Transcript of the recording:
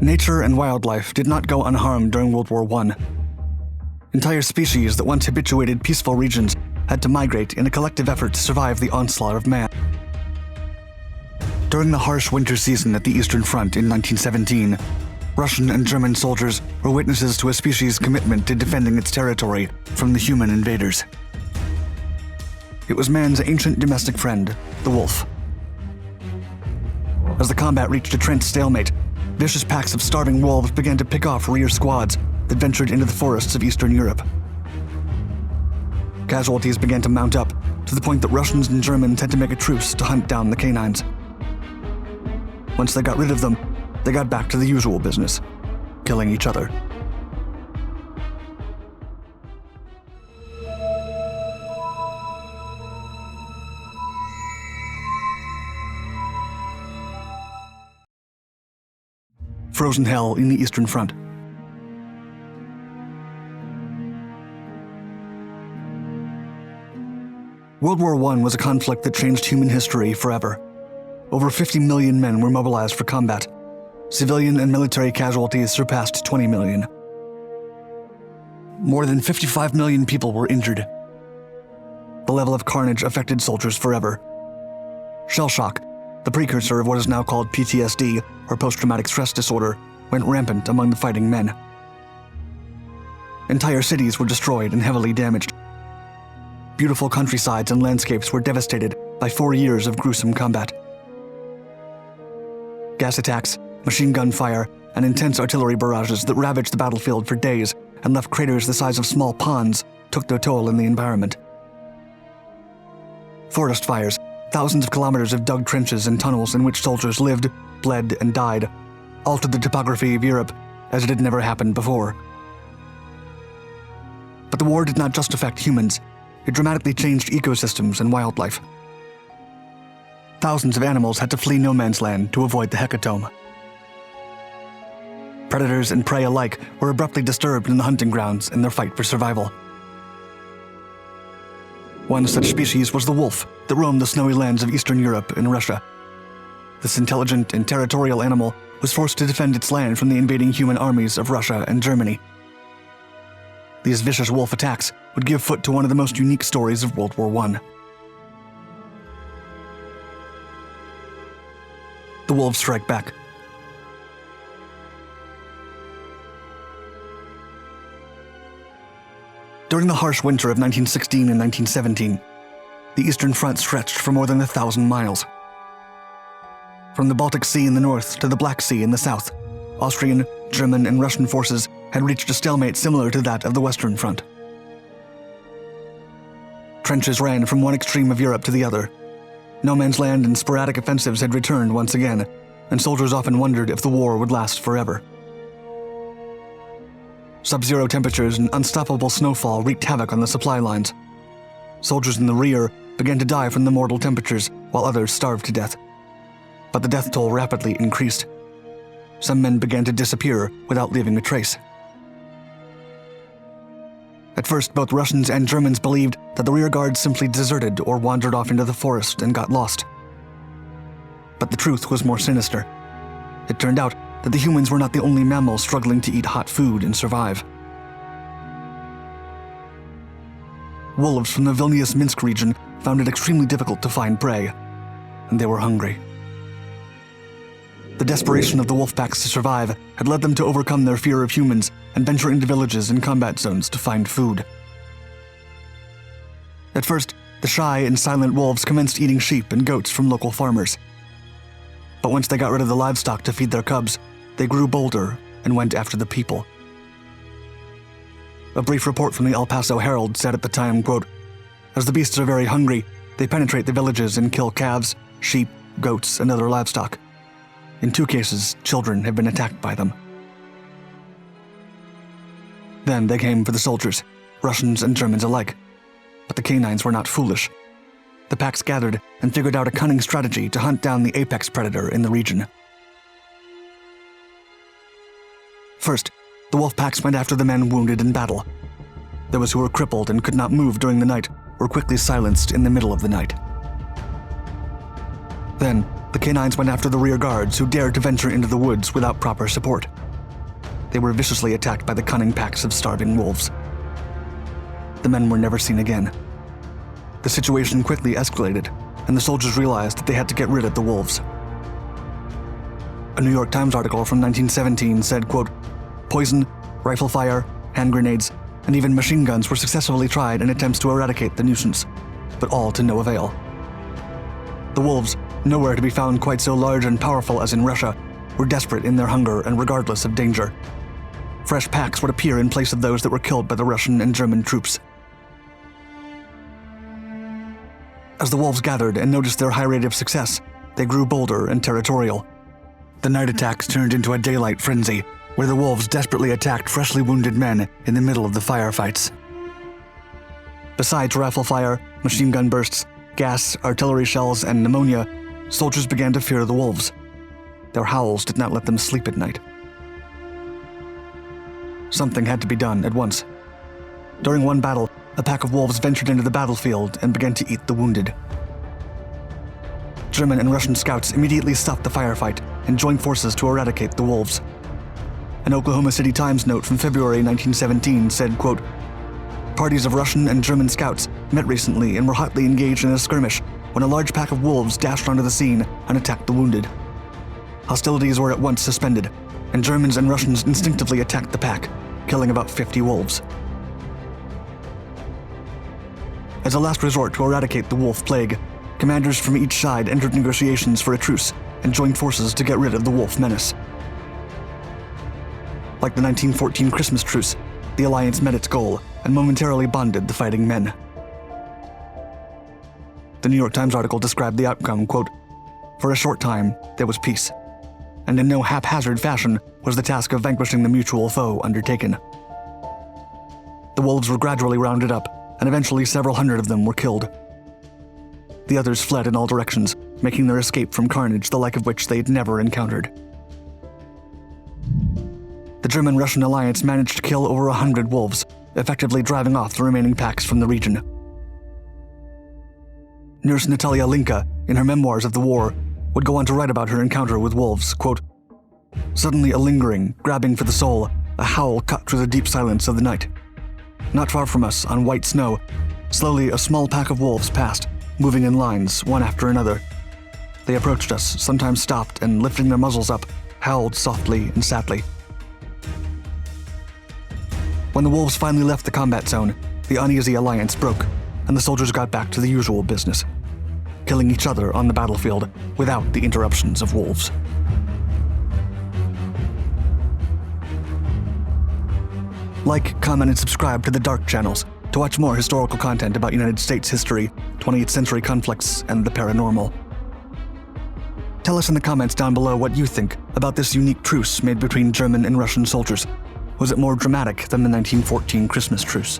Nature and wildlife did not go unharmed during World War I. Entire species that once habituated peaceful regions had to migrate in a collective effort to survive the onslaught of man. During the harsh winter season at the Eastern Front in 1917, Russian and German soldiers were witnesses to a species' commitment to defending its territory from the human invaders. It was man's ancient domestic friend, the wolf. As the combat reached a trench stalemate, vicious packs of starving wolves began to pick off rear squads that ventured into the forests of Eastern Europe. Casualties began to mount up, to the point that Russians and Germans had to make a truce to hunt down the canines. Once they got rid of them, they got back to the usual business, killing each other. Frozen hell in the Eastern Front. World War I was a conflict that changed human history forever. Over 50 million men were mobilized for combat. Civilian and military casualties surpassed 20 million. More than 55 million people were injured. The level of carnage affected soldiers forever. Shell shock, the precursor of what is now called PTSD, or post-traumatic stress disorder, went rampant among the fighting men. Entire cities were destroyed and heavily damaged. Beautiful countrysides and landscapes were devastated by 4 years of gruesome combat. Gas attacks, machine gun fire, and intense artillery barrages that ravaged the battlefield for days and left craters the size of small ponds took their toll in the environment. Forest fires, thousands of kilometers of dug trenches and tunnels in which soldiers lived, bled, and died, altered the topography of Europe as it had never happened before. But the war did not just affect humans, it dramatically changed ecosystems and wildlife. Thousands of animals had to flee no man's land to avoid the hecatomb. Predators and prey alike were abruptly disturbed in the hunting grounds in their fight for survival. One such species was the wolf that roamed the snowy lands of Eastern Europe and Russia. This intelligent and territorial animal was forced to defend its land from the invading human armies of Russia and Germany. These vicious wolf attacks would give foot to one of the most unique stories of World War I. The wolves strike back. During the harsh winter of 1916 and 1917, the Eastern Front stretched for more than 1,000 miles. From the Baltic Sea in the north to the Black Sea in the south, Austrian, German, and Russian forces had reached a stalemate similar to that of the Western Front. Trenches ran from one extreme of Europe to the other. No man's land and sporadic offensives had returned once again, and soldiers often wondered if the war would last forever. Sub-zero temperatures and unstoppable snowfall wreaked havoc on the supply lines. Soldiers in the rear began to die from the mortal temperatures, while others starved to death. But the death toll rapidly increased. Some men began to disappear without leaving a trace. At first, both Russians and Germans believed that the rear guards simply deserted or wandered off into the forest and got lost. But the truth was more sinister. It turned out that the humans were not the only mammals struggling to eat hot food and survive. Wolves from the Vilnius-Minsk region found it extremely difficult to find prey, and they were hungry. The desperation of the wolf packs to survive had led them to overcome their fear of humans and venture into villages and combat zones to find food. At first, the shy and silent wolves commenced eating sheep and goats from local farmers. But once they got rid of the livestock to feed their cubs, they grew bolder and went after the people. A brief report from the El Paso Herald said at the time, quote, "As the beasts are very hungry, they penetrate the villages and kill calves, sheep, goats, and other livestock. In 2 cases, children have been attacked by them." Then they came for the soldiers, Russians and Germans alike. But the canines were not foolish. The packs gathered and figured out a cunning strategy to hunt down the apex predator in the region. First, the wolf packs went after the men wounded in battle. Those who were crippled and could not move during the night were quickly silenced in the middle of the night. Then, The canines went after the rear guards who dared to venture into the woods without proper support. They were viciously attacked by the cunning packs of starving wolves. The men were never seen again. The situation quickly escalated, and the soldiers realized that they had to get rid of the wolves. A New York Times article from 1917 said, quote, "Poison, rifle fire, hand grenades, and even machine guns were successfully tried in attempts to eradicate the nuisance, but all to no avail. The wolves, nowhere to be found quite so large and powerful as in Russia, were desperate in their hunger and regardless of danger. Fresh packs would appear in place of those that were killed by the Russian and German troops. As the wolves gathered and noticed their high rate of success, they grew bolder and territorial. The night attacks turned into a daylight frenzy, where the wolves desperately attacked freshly wounded men in the middle of the firefights. Besides rifle fire, machine gun bursts, gas, artillery shells, and pneumonia, soldiers began to fear the wolves. Their howls did not let them sleep at night. Something had to be done at once. During one battle, a pack of wolves ventured into the battlefield and began to eat the wounded. German and Russian scouts immediately stopped the firefight and joined forces to eradicate the wolves. An Oklahoma City Times note from February 1917 said, quote, "Parties of Russian and German scouts met recently and were hotly engaged in a skirmish when a large pack of wolves dashed onto the scene and attacked the wounded. Hostilities were at once suspended, and Germans and Russians instinctively attacked the pack, killing about 50 wolves. As a last resort to eradicate the wolf plague, commanders from each side entered negotiations for a truce and joined forces to get rid of the wolf menace. Like the 1914 Christmas truce, the alliance met its goal and momentarily bonded the fighting men." The New York Times article described the outcome, quote, "For a short time, there was peace, and in no haphazard fashion was the task of vanquishing the mutual foe undertaken. The wolves were gradually rounded up, and eventually several hundred of them were killed. The others fled in all directions, making their escape from carnage the like of which they had never encountered. The German-Russian alliance managed to kill over 100 wolves, effectively driving off the remaining packs from the region." Nurse Natalia Linka, in her memoirs of the war, would go on to write about her encounter with wolves, quote, "Suddenly a lingering, grabbing for the soul, a howl cut through the deep silence of the night. Not far from us, on white snow, slowly a small pack of wolves passed, moving in lines, one after another. They approached us, sometimes stopped, and lifting their muzzles up, howled softly and sadly. When the wolves finally left the combat zone, the uneasy alliance broke, and the soldiers got back to the usual business, killing each other on the battlefield without the interruptions of wolves." Like, comment, and subscribe to the Dark channels to watch more historical content about United States history, 20th century conflicts, and the paranormal. Tell us in the comments down below what you think about this unique truce made between German and Russian soldiers. Was it more dramatic than the 1914 Christmas truce?